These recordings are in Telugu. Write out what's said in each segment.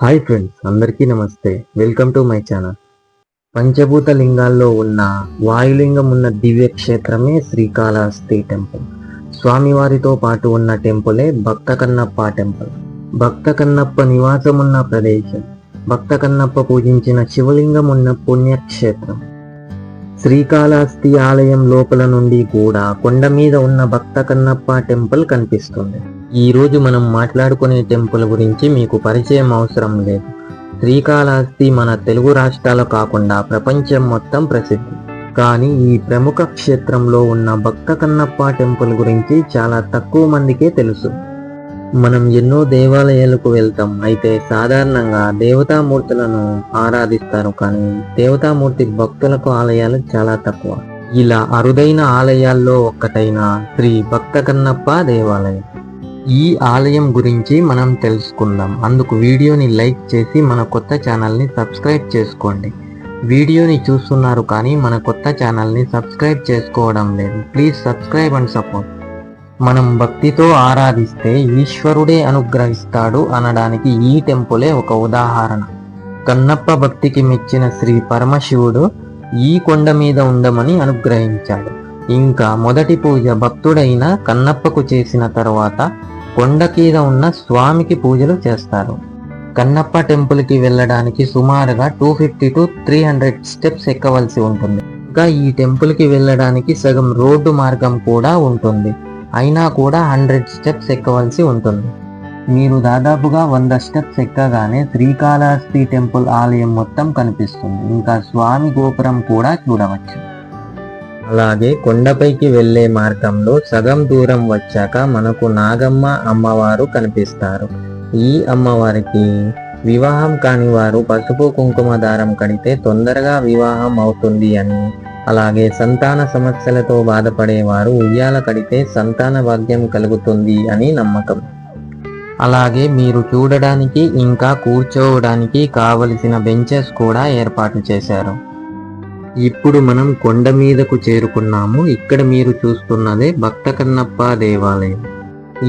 హాయ్ ఫ్రెండ్స్, అందరికీ నమస్తే. Welcome to my channel. పంచభూత లింగాల్లో ఉన్న వాయులింగం ఉన్న దివ్య క్షేత్రమే శ్రీకాళహస్తి టెంపుల్. స్వామివారితో పాటు ఉన్న టెంపులే భక్త కన్నప్ప టెంపుల్. భక్త కన్నప్ప నివాసం ఉన్న ప్రదేశం, భక్త కన్నప్ప పూజించిన శివలింగం ఉన్న పుణ్యక్షేత్రం. శ్రీకాళహస్తి ఆలయం లోపల నుండి కూడా కొండ మీద ఉన్న భక్త కన్నప్ప టెంపుల్ కనిపిస్తుంది. ఈ రోజు మనం మాట్లాడుకునే టెంపుల్ గురించి మీకు పరిచయం అవసరం లేదు. శ్రీకాళహస్తి మన తెలుగు రాష్ట్రాలు కాకుండా ప్రపంచం మొత్తం ప్రసిద్ధి. కానీ ఈ ప్రముఖ క్షేత్రంలో ఉన్న భక్త కన్నప్ప టెంపుల్ గురించి చాలా తక్కువ మందికే తెలుసు. మనం ఎన్నో దేవాలయాలకు వెళ్తాం, అయితే సాధారణంగా దేవతామూర్తులను ఆరాధిస్తారు, కానీ దేవతామూర్తి భక్తులకు ఆలయాలు చాలా తక్కువ. ఇలా అరుదైన ఆలయాల్లో ఒక్కటైన శ్రీ భక్త కన్నప్ప దేవాలయం. ఈ ఆలయం గురించి మనం తెలుసుకుందాం. అందుకు వీడియోని లైక్ చేసి మన కొత్త ఛానల్ని సబ్స్క్రైబ్ చేసుకోండి. వీడియోని చూస్తున్నారు కానీ మన కొత్త ఛానల్ని సబ్స్క్రైబ్ చేసుకోవడం లేదు. Please subscribe and support. మనం భక్తితో ఆరాధిస్తే ఈశ్వరుడే అనుగ్రహిస్తాడు అనడానికి ఈ టెంపులే ఒక ఉదాహరణ. కన్నప్ప భక్తికి మెచ్చిన శ్రీ పరమశివుడు ఈ కొండ మీద ఉండమని అనుగ్రహించాడు. ఇంకా మొదటి పూజ భక్తుడైన కన్నప్పకు చేసిన తర్వాత కొండ మీద ఉన్న స్వామికి పూజలు చేస్తారు. కన్నప్ప టెంపుల్కి వెళ్ళడానికి సుమారుగా 250 to 300 స్టెప్స్ ఎక్కవలసి ఉంటుంది. ఇంకా ఈ టెంపుల్కి వెళ్ళడానికి సగం రోడ్డు మార్గం కూడా ఉంటుంది. అయినా కూడా 100 స్టెప్స్ ఎక్కవలసి ఉంటుంది. మీరు దాదాపుగా 100 స్టెప్స్ ఎక్కగానే శ్రీకాళహస్తి టెంపుల్ ఆలయం మొత్తం కనిపిస్తుంది. ఇంకా స్వామి గోపురం కూడా చూడవచ్చు. అలాగే కొండపైకి వెళ్లే మార్గంలో సగం దూరం వచ్చాక మనకు నాగమ్మ అమ్మవారు కనిపిస్తారు. ఈ అమ్మవారికి వివాహం కాని వారు పసుపు కుంకుమ దారం కడితే తొందరగా వివాహం అవుతుంది అని, అలాగే సంతాన సమస్యలతో బాధపడేవారు ఉయ్యాల కడితే సంతాన భాగ్యం కలుగుతుంది అని నమ్మకం. అలాగే మీరు చూడడానికి ఇంకా కూర్చోవడానికి కావలసిన బెంచెస్ కూడా ఏర్పాటు చేశారు. ఇప్పుడు మనం కొండ మీదకు చేరుకున్నాము. ఇక్కడ మీరు చూస్తున్నదే భక్త కన్నప్ప దేవాలయం.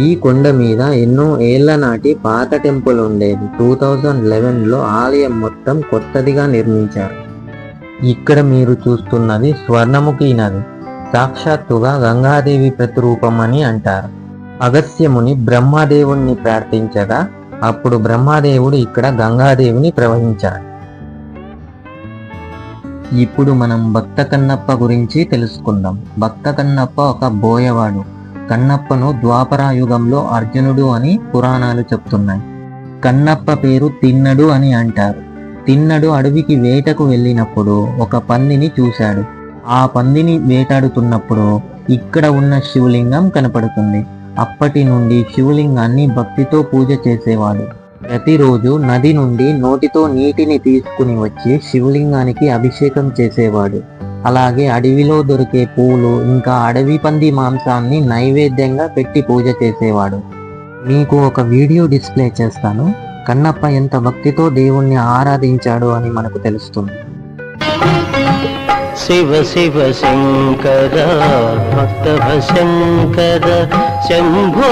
ఈ కొండ మీద ఎన్నో ఏళ్ల నాటి పాత టెంపుల్ ఉండేది. 2011లో ఆలయం మొత్తం కొత్తదిగా నిర్మించారు. ఇక్కడ మీరు చూస్తున్నది స్వర్ణముఖి నది. సాక్షాత్తుగా గంగాదేవి ప్రతిరూపం అని అంటారు. అగస్త్యముని బ్రహ్మదేవుణ్ణి ప్రార్థించగా అప్పుడు బ్రహ్మదేవుడు ఇక్కడ గంగాదేవిని ప్రవహించాడు. ఇప్పుడు మనం భక్త కన్నప్ప గురించి తెలుసుకుందాం. భక్త కన్నప్ప ఒక బోయవాడు. కన్నప్పను ద్వాపరాయుగంలో అర్జునుడు అని పురాణాలు చెప్తున్నాయి. కన్నప్ప పేరు తిన్నడు అని అంటారు. తిన్నడు అడవికి వేటకు వెళ్ళినప్పుడు ఒక పందిని చూశాడు. ఆ పందిని వేటాడుతున్నప్పుడు ఇక్కడ ఉన్న శివలింగం కనపడుతుంది. అప్పటి నుండి శివలింగాన్ని భక్తితో పూజ చేసేవాడు. ప్రతిరోజు నది నుండి నోటితో నీటిని తీసుకుని వచ్చి శివలింగానికి అభిషేకం చేసేవాడు. అలాగే అడవిలో దొరికే పూలు ఇంకా అడవి పంది మాంసాన్ని నైవేద్యంగా పెట్టి పూజ చేసేవాడు. మీకు ఒక వీడియో డిస్ప్లే చేస్తాను. కన్నప్ప ఎంత భక్తితో దేవుణ్ణి ఆరాధించాడు అని మనకు తెలుస్తుంది. శివ శివ శంకర భక్త శంకర శంభో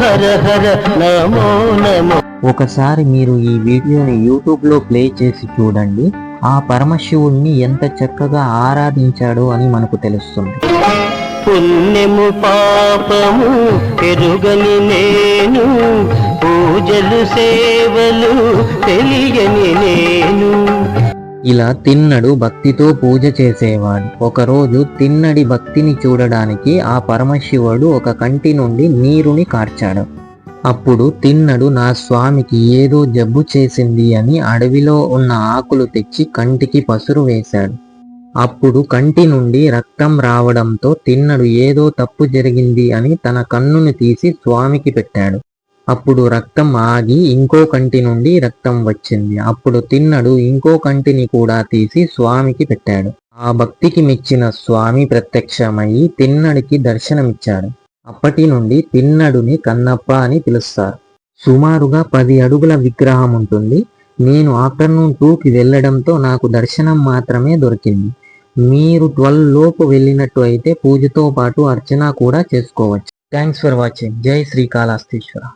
హర హర నమో నమో. ఒకసారి మీరు ఈ వీడియోని యూట్యూబ్లో ప్లే చేసి చూడండి. ఆ పరమశివుణ్ణి ఎంత చక్కగా ఆరాధించాడో అని మనకు తెలుస్తుంది. పుణ్యము పాపము ఎరుగని నేను, పూజలు సేవలు తెలియని నేను. ఇలా తిన్నడు భక్తితో పూజ చేసేవాడు. ఒకరోజు తిన్నడి భక్తిని చూడడానికి ఆ పరమశివుడు ఒక కంటి నుండి నీరుని కార్చాడు. అప్పుడు తిన్నడు నా స్వామికి ఏదో జబ్బు చేసింది అని అడవిలో ఉన్న ఆకులు తెచ్చి కంటికి పసురు వేశాడు. అప్పుడు కంటి నుండి రక్తం రావడంతో తిన్నడు ఏదో తప్పు జరిగింది అని తన కన్నుని తీసి స్వామికి పెట్టాడు. అప్పుడు రక్తం ఆగి ఇంకో కంటి నుండి రక్తం వచ్చింది. అప్పుడు తిన్నడు ఇంకో కంటిని కూడా తీసి స్వామికి పెట్టాడు. ఆ భక్తికి మెచ్చిన స్వామి ప్రత్యక్షమయ్యి తిన్నడికి దర్శనమిచ్చాడు. అప్పటి నుండి తిన్నడుని కన్నప్ప అని పిలుస్తారు. సుమారుగా 10 అడుగుల విగ్రహం ఉంటుంది. నేను ఆఫ్టర్నూన్ 2కి వెళ్ళడంతో నాకు దర్శనం మాత్రమే దొరికింది. మీరు 12 లోపు వెళ్ళినట్టు అయితే పూజతో పాటు అర్చన కూడా చేసుకోవచ్చు. Thanks for watching. జై శ్రీకాళహస్తీశ్వర.